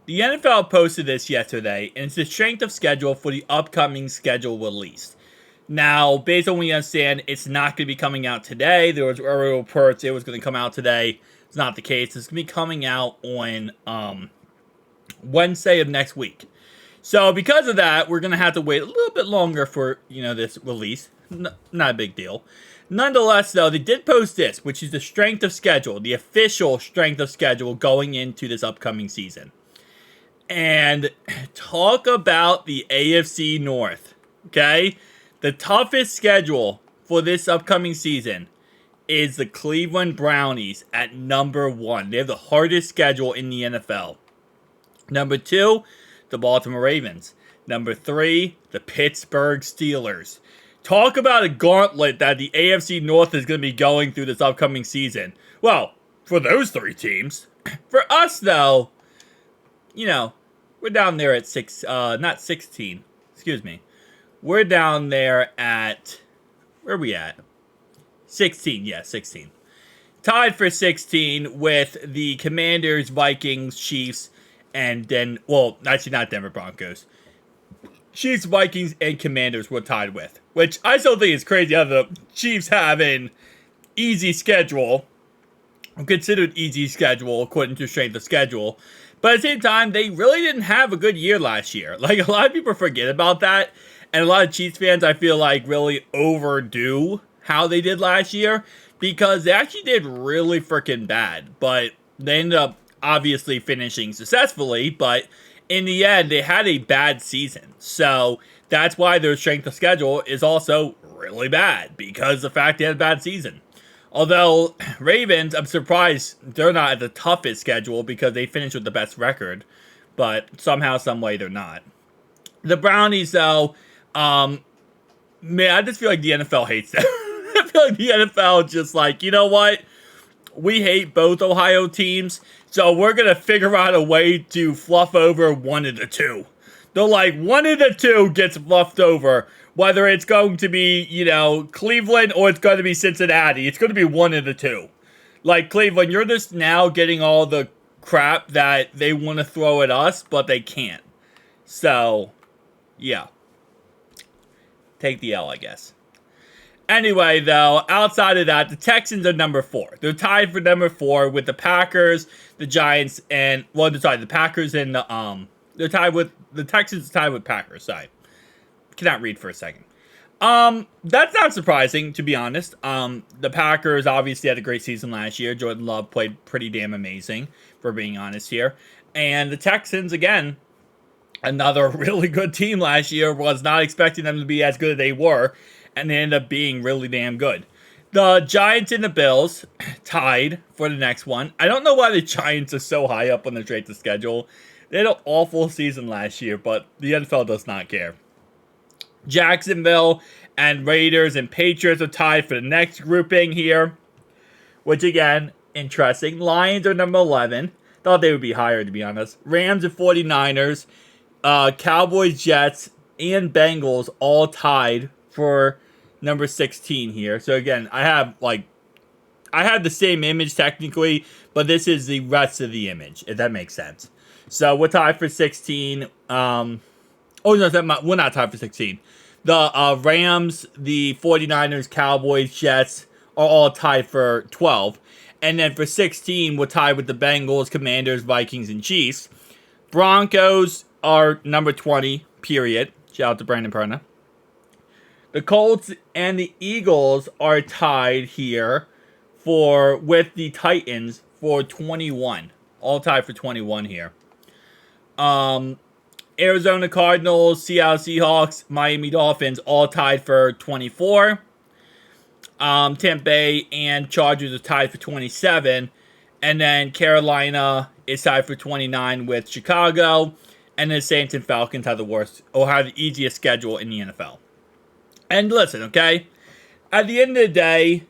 The NFL posted this yesterday, and it's the strength of schedule for the upcoming schedule release. Now, based on what we understand, it's not going to be coming out today. There was earlier reports it was going to come out today. It's not the case. It's going to be coming out on Wednesday of next week. So because of that, we're going to have to wait a little bit longer for, this release. Not a big deal. Nonetheless, though, they did post this, which is the strength of schedule, the official strength of schedule going into this upcoming season. And talk about the AFC North, okay? The toughest schedule for this upcoming season is the Cleveland Brownies at number 1. They have the hardest schedule in the NFL. Number 2, the Baltimore Ravens. Number 3, the Pittsburgh Steelers. Talk about a gauntlet that the AFC North is going to be going through this upcoming season. Well, for those 3 teams. For us, though, we're down there at not 16. Excuse me. We're down there at, where are we at? 16, yeah, 16. Tied for 16 with the Commanders, Vikings, Chiefs, and then, well, actually not Denver Broncos. Chiefs, Vikings, and Commanders were tied with. Which I still think is crazy how the Chiefs have an easy schedule. Considered easy schedule according to strength of schedule. But at the same time, they really didn't have a good year last year. Like, a lot of people forget about that. And a lot of Chiefs fans, I feel like, really overdo how they did last year. Because they actually did really freaking bad. But they ended up obviously finishing successfully. But in the end, they had a bad season. So that's why their strength of schedule is also really bad. Because of the fact they had a bad season. Although, Ravens, I'm surprised they're not at the toughest schedule because they finished with the best record. But somehow, some way, they're not. The Brownies, though, man, I just feel like the NFL hates them. I feel like the NFL just like, you know what? We hate both Ohio teams, so we're going to figure out a way to fluff over one of the two. They're like, one of the two gets fluffed over. Whether it's going to be, Cleveland or it's going to be Cincinnati. It's going to be one of the two. Like, Cleveland, you're just now getting all the crap that they want to throw at us, but they can't. So, yeah. Take the L, I guess. Anyway, though, outside of that, the Texans are number 4. They're tied for number 4 with the Packers, the Giants, and, the Packers and the Texans are tied with Packers, sorry. Cannot read for a second. That's not surprising, to be honest. The Packers obviously had a great season last year. Jordan Love played pretty damn amazing, for being honest here. And the Texans, again, another really good team last year. Was not expecting them to be as good as they were, and they ended up being really damn good. The Giants and the Bills tied for the next one. I don't know why the Giants are so high up on the strength of schedule. They had an awful season last year, but the NFL does not care. Jacksonville and Raiders and Patriots are tied for the next grouping here. Which, again, interesting. Lions are number 11. Thought they would be higher, to be honest. Rams and 49ers. Cowboys, Jets, and Bengals all tied for number 16 here. So, again, I have the same image, technically. But this is the rest of the image, if that makes sense. So, we're tied for 16. We're not tied for 16. The Rams, the 49ers, Cowboys, Jets are all tied for 12. And then for 16, we're tied with the Bengals, Commanders, Vikings, and Chiefs. Broncos are number 20, period. Shout out to Brandon Perna. The Colts and the Eagles are tied here with the Titans for 21. All tied for 21 here. Arizona Cardinals, Seattle Seahawks, Miami Dolphins, all tied for 24. Tampa Bay and Chargers are tied for 27. And then Carolina is tied for 29 with Chicago. And then Saints and Falcons have the easiest schedule in the NFL. And listen, okay? At the end of the day,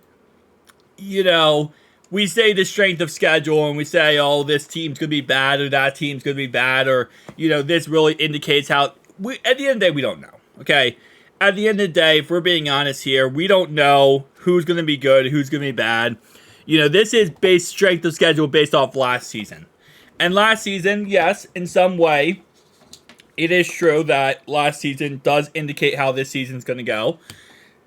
we say the strength of schedule and we say, oh, this team's going to be bad or that team's going to be bad or, this really indicates how... At the end of the day, we don't know, okay? At the end of the day, if we're being honest here, we don't know who's going to be good, who's going to be bad. This is strength of schedule based off last season. And last season, yes, in some way, it is true that last season does indicate how this season's going to go,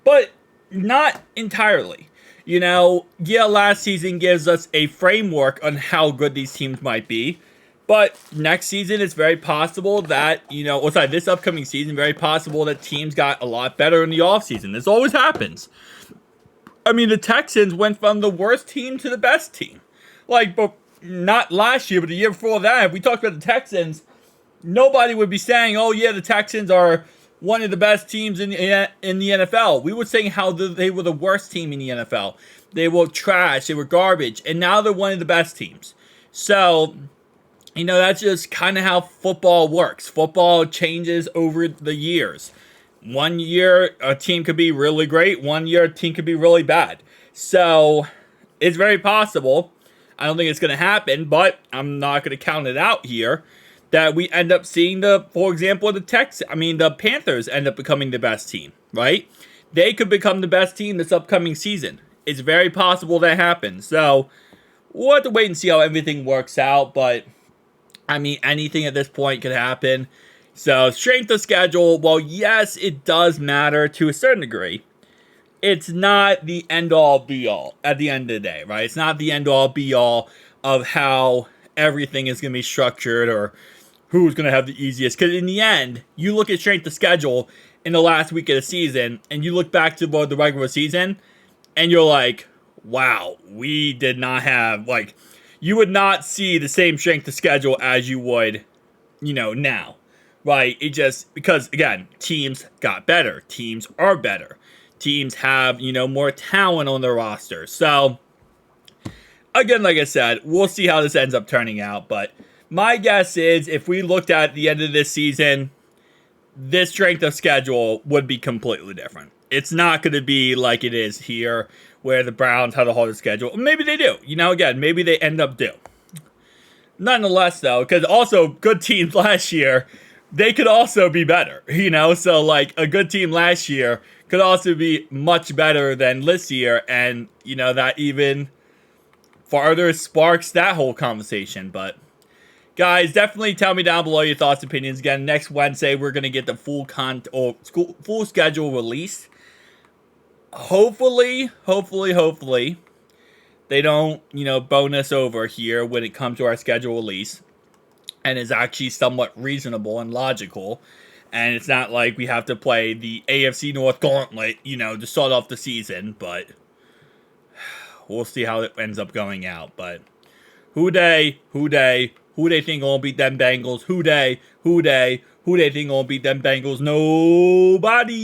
but not entirely. Yeah, last season gives us a framework on how good these teams might be, but next season it's very possible that, this upcoming season, very possible that teams got a lot better in the offseason. This always happens. I mean, the Texans went from the worst team to the best team. But not last year, but the year before that, if we talked about the Texans, nobody would be saying, oh yeah, the Texans are one of the best teams in the NFL. We were saying how they were the worst team in the NFL. They were trash. They were garbage. And now they're one of the best teams. So, that's just kind of how football works. Football changes over the years. One year, a team could be really great. One year, a team could be really bad. So, it's very possible. I don't think it's going to happen, but I'm not going to count it out here, that we end up seeing for example, the Panthers end up becoming the best team, right? They could become the best team this upcoming season. It's very possible that happens. So, we'll have to wait and see how everything works out, but, anything at this point could happen. So, strength of schedule, well, yes, it does matter to a certain degree. It's not the end-all, be-all at the end of the day, right? It's not the end-all, be-all of how everything is going to be structured or who's going to have the easiest. Because in the end, you look at strength of schedule in the last week of the season, and you look back to the regular season, and you're like, wow, we did not have, you would not see the same strength of schedule as you would, now, right? It just, because, again, teams got better. Teams are better. Teams have, more talent on their roster. So, again, like I said, we'll see how this ends up turning out. But my guess is if we looked at the end of this season, this strength of schedule would be completely different. It's not going to be like it is here where the Browns have the hardest schedule. Maybe they do. Again, maybe they end up do. Nonetheless, though, because also good teams last year, they could also be better, So, a good team last year could also be much better than this year, and, that even farther sparks that whole conversation. But, guys, definitely tell me down below your thoughts and opinions. Again, next Wednesday, we're going to get the full schedule released. Hopefully, they don't, bonus over here when it comes to our schedule release, and is actually somewhat reasonable and logical. And it's not like we have to play the AFC North gauntlet, to start off the season. But we'll see how it ends up going out. But who they think gonna beat them Bengals? Who they think gonna beat them Bengals? Nobody.